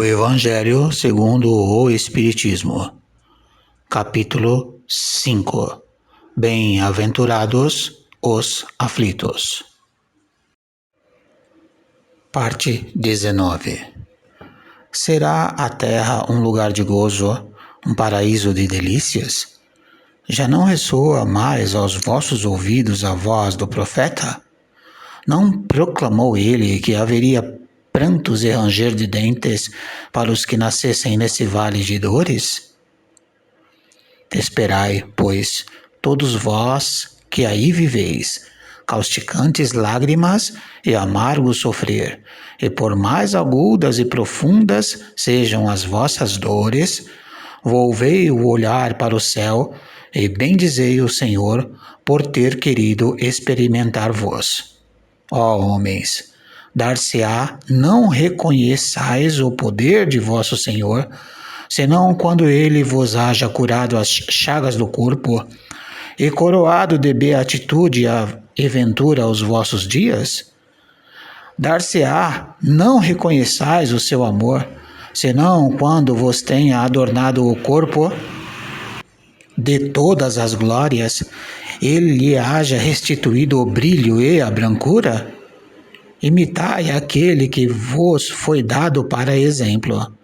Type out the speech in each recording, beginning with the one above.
O Evangelho segundo o Espiritismo, capítulo 5. Bem-aventurados os aflitos. Parte 19. Será a terra um lugar de gozo, um paraíso de delícias? Já não ressoa mais aos vossos ouvidos a voz do profeta? Não proclamou ele que haveria prantos e ranger de dentes para os que nascessem nesse vale de dores? Esperai, pois, todos vós que aí viveis, causticantes lágrimas e amargo sofrer, e por mais agudas e profundas sejam as vossas dores, volvei o olhar para o céu e bendizei o Senhor por ter querido experimentar-vos. Ó homens, dar-se-á não reconheçais o poder de vosso Senhor, senão quando ele vos haja curado as chagas do corpo e coroado de beatitude e ventura os vossos dias? Dar-se-á não reconheçais o seu amor, senão quando vos tenha adornado o corpo de todas as glórias, ele lhe haja restituído o brilho e a brancura? Imitai aquele que vos foi dado para exemplo,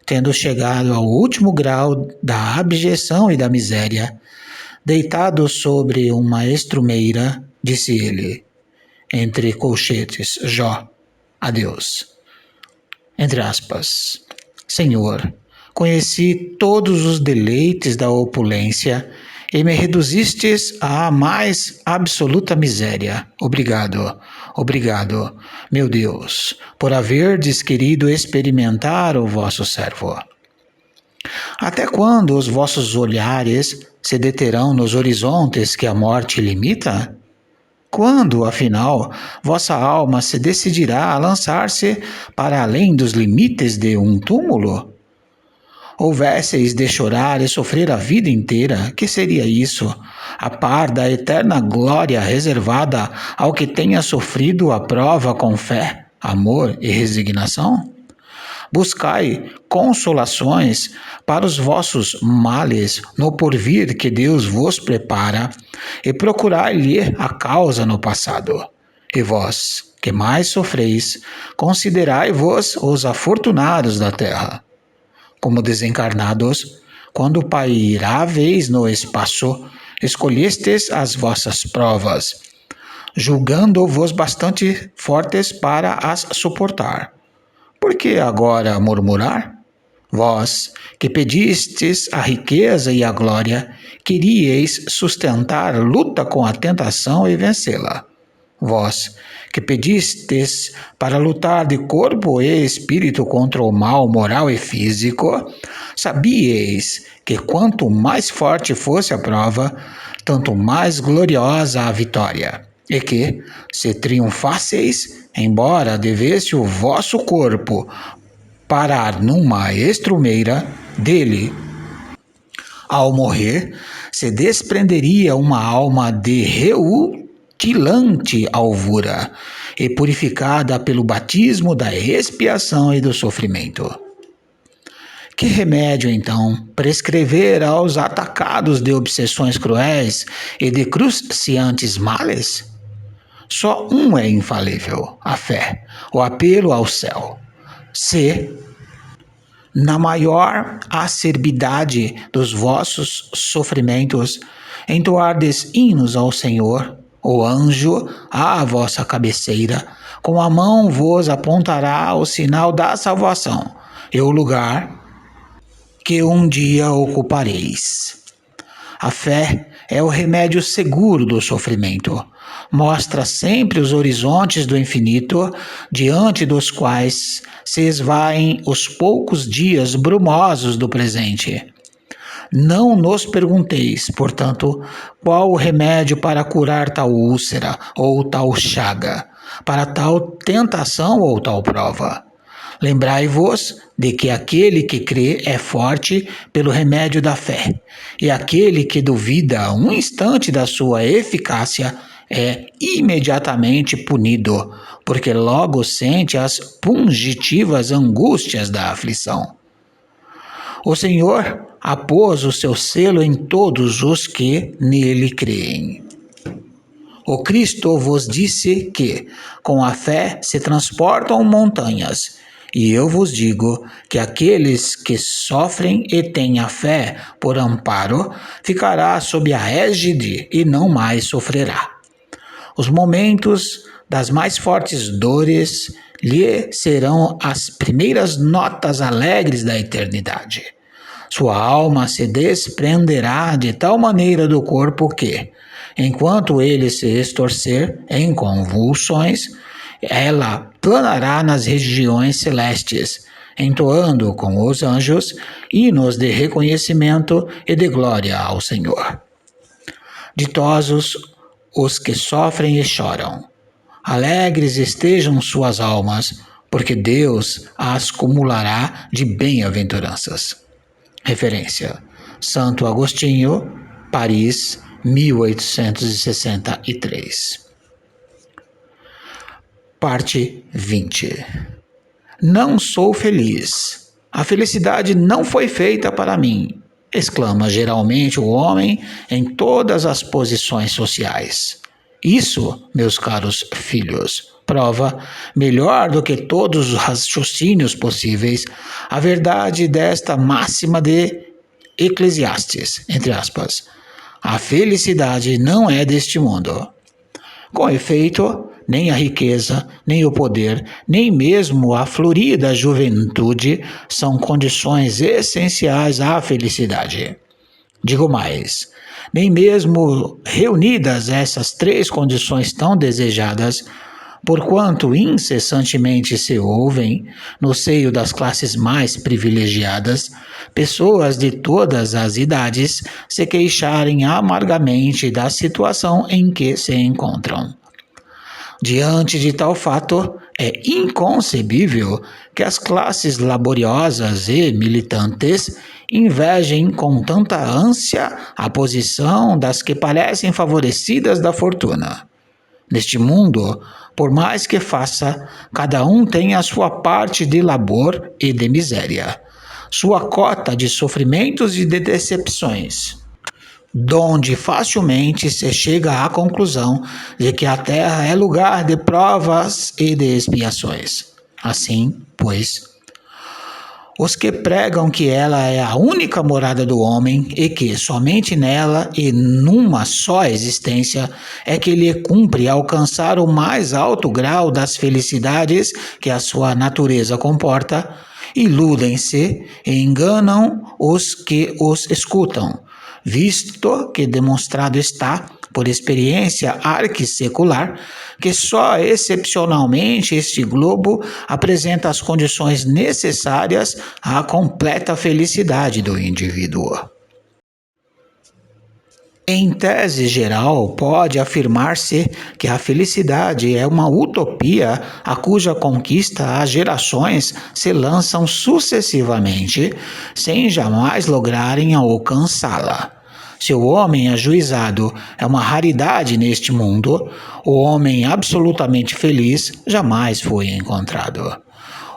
tendo chegado ao último grau da abjeção e da miséria, deitado sobre uma estrumeira, disse ele, entre colchetes, Jó, a Deus. Entre aspas, Senhor, conheci todos os deleites da opulência e me reduzistes à mais absoluta miséria. Obrigado, obrigado, meu Deus, por haverdes querido experimentar o vosso servo. Até quando os vossos olhares se deterão nos horizontes que a morte limita? Quando, afinal, vossa alma se decidirá a lançar-se para além dos limites de um túmulo? Houvesseis de chorar e sofrer a vida inteira, que seria isso, a par da eterna glória reservada ao que tenha sofrido a prova com fé, amor e resignação? Buscai consolações para os vossos males no porvir que Deus vos prepara, e procurai-lhe a causa no passado. E vós, que mais sofreis, considerai-vos os afortunados da terra. Como desencarnados, quando pairáveis no espaço, escolhestes as vossas provas, julgando-vos bastante fortes para as suportar. Por que agora murmurar? Vós, que pedistes a riqueza e a glória, queríeis sustentar luta com a tentação e vencê-la. Vós, que pedistes para lutar de corpo e espírito contra o mal moral e físico, sabíeis que quanto mais forte fosse a prova, tanto mais gloriosa a vitória, e que, se triunfasseis, embora devesse o vosso corpo parar numa estrumeira dele, ao morrer, se desprenderia uma alma de tilante alvura e purificada pelo batismo da expiação e do sofrimento. Que remédio, então, prescrever aos atacados de obsessões cruéis e de cruciantes males? Só um é infalível, a fé, o apelo ao céu. Se, na maior acerbidade dos vossos sofrimentos, entoardes hinos ao Senhor, o anjo à vossa cabeceira, com a mão vos apontará o sinal da salvação e o lugar que um dia ocupareis. A fé é o remédio seguro do sofrimento. Mostra sempre os horizontes do infinito, diante dos quais se esvaem os poucos dias brumosos do presente. Não nos pergunteis, portanto, qual o remédio para curar tal úlcera ou tal chaga, para tal tentação ou tal prova. Lembrai-vos de que aquele que crê é forte pelo remédio da fé, e aquele que duvida um instante da sua eficácia é imediatamente punido, porque logo sente as pungitivas angústias da aflição. O Senhor apôs o seu selo em todos os que nele creem. O Cristo vos disse que, com a fé, se transportam montanhas. E eu vos digo que aqueles que sofrem e têm a fé por amparo, ficará sob a égide e não mais sofrerá. Os momentos das mais fortes dores lhe serão as primeiras notas alegres da eternidade. Sua alma se desprenderá de tal maneira do corpo que, enquanto ele se estorcer em convulsões, ela planará nas regiões celestes, entoando com os anjos hinos de reconhecimento e de glória ao Senhor. Ditosos os que sofrem e choram. Alegres estejam suas almas, porque Deus as cumulará de bem-aventuranças. Referência: Santo Agostinho, Paris, 1863. Parte 20. Não sou feliz. A felicidade não foi feita para mim, exclama geralmente o homem em todas as posições sociais. Isso, meus caros filhos, prova, melhor do que todos os raciocínios possíveis, a verdade desta máxima de Eclesiastes, entre aspas. A felicidade não é deste mundo. Com efeito, nem a riqueza, nem o poder, nem mesmo a florida juventude são condições essenciais à felicidade. Digo mais, nem mesmo reunidas essas três condições tão desejadas, porquanto incessantemente se ouvem, no seio das classes mais privilegiadas, pessoas de todas as idades se queixarem amargamente da situação em que se encontram. Diante de tal fato, é inconcebível que as classes laboriosas e militantes invejem com tanta ânsia a posição das que parecem favorecidas da fortuna. Neste mundo, por mais que faça, cada um tem a sua parte de labor e de miséria, sua cota de sofrimentos e de decepções, donde facilmente se chega à conclusão de que a terra é lugar de provas e de expiações. Assim, pois, os que pregam que ela é a única morada do homem e que somente nela e numa só existência é que lhe cumpre alcançar o mais alto grau das felicidades que a sua natureza comporta, iludem-se e enganam os que os escutam, visto que demonstrado está, por experiência arquissecular, que só excepcionalmente este globo apresenta as condições necessárias à completa felicidade do indivíduo. Em tese geral, pode afirmar-se que a felicidade é uma utopia a cuja conquista as gerações se lançam sucessivamente, sem jamais lograrem alcançá-la. Se o homem ajuizado é uma raridade neste mundo, o homem absolutamente feliz jamais foi encontrado.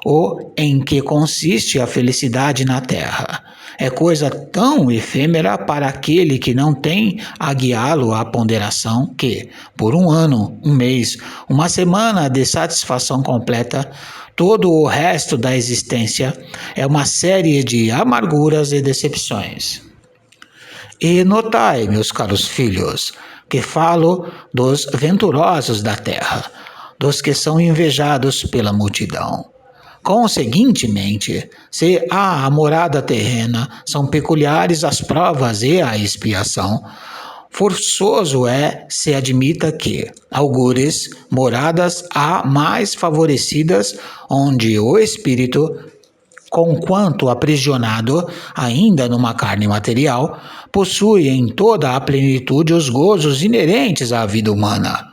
Ou em que consiste a felicidade na terra? É coisa tão efêmera para aquele que não tem a guiá-lo à ponderação que, por um ano, um mês, uma semana de satisfação completa, todo o resto da existência é uma série de amarguras e decepções. E notai, meus caros filhos, que falo dos venturosos da terra, dos que são invejados pela multidão. Conseguintemente, se a morada terrena são peculiares as provas e a expiação, forçoso é se admita que, algures, moradas há mais favorecidas, onde o espírito, conquanto aprisionado ainda numa carne material, possui em toda a plenitude os gozos inerentes à vida humana.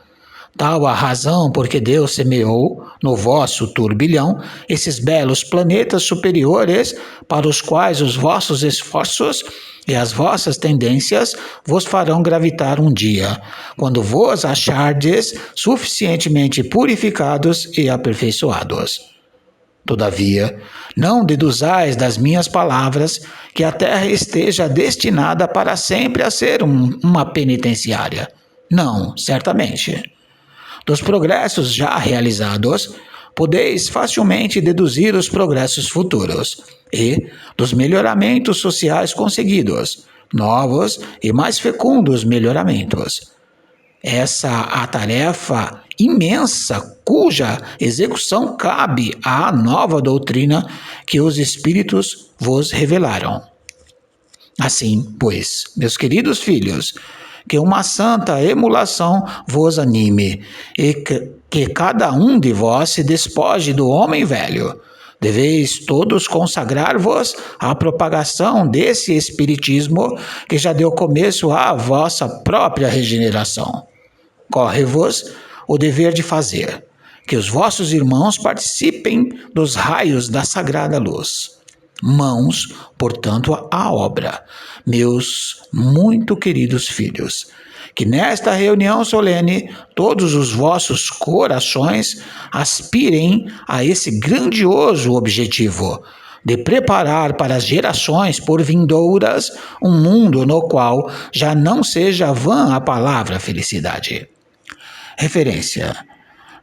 Tal a razão porque Deus semeou no vosso turbilhão esses belos planetas superiores para os quais os vossos esforços e as vossas tendências vos farão gravitar um dia, quando vos achardes suficientemente purificados e aperfeiçoados. Todavia, não deduzais das minhas palavras que a terra esteja destinada para sempre a ser uma penitenciária. Não, certamente. Dos progressos já realizados, podeis facilmente deduzir os progressos futuros e dos melhoramentos sociais conseguidos, novos e mais fecundos melhoramentos. Essa a tarefa imensa cuja execução cabe à nova doutrina que os Espíritos vos revelaram. Assim, pois, meus queridos filhos, que uma santa emulação vos anime e que cada um de vós se despoje do homem velho. Deveis todos consagrar-vos à propagação desse espiritismo que já deu começo à vossa própria regeneração. Corre-vos o dever de fazer que os vossos irmãos participem dos raios da sagrada luz. Mãos, portanto, à obra, meus muito queridos filhos, que nesta reunião solene todos os vossos corações aspirem a esse grandioso objetivo de preparar para as gerações por vindouras um mundo no qual já não seja vã a palavra felicidade. Referência: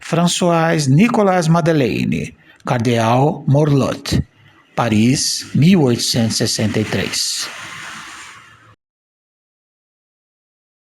François Nicolas Madeleine, Cardeal Morlot, Paris, 1863.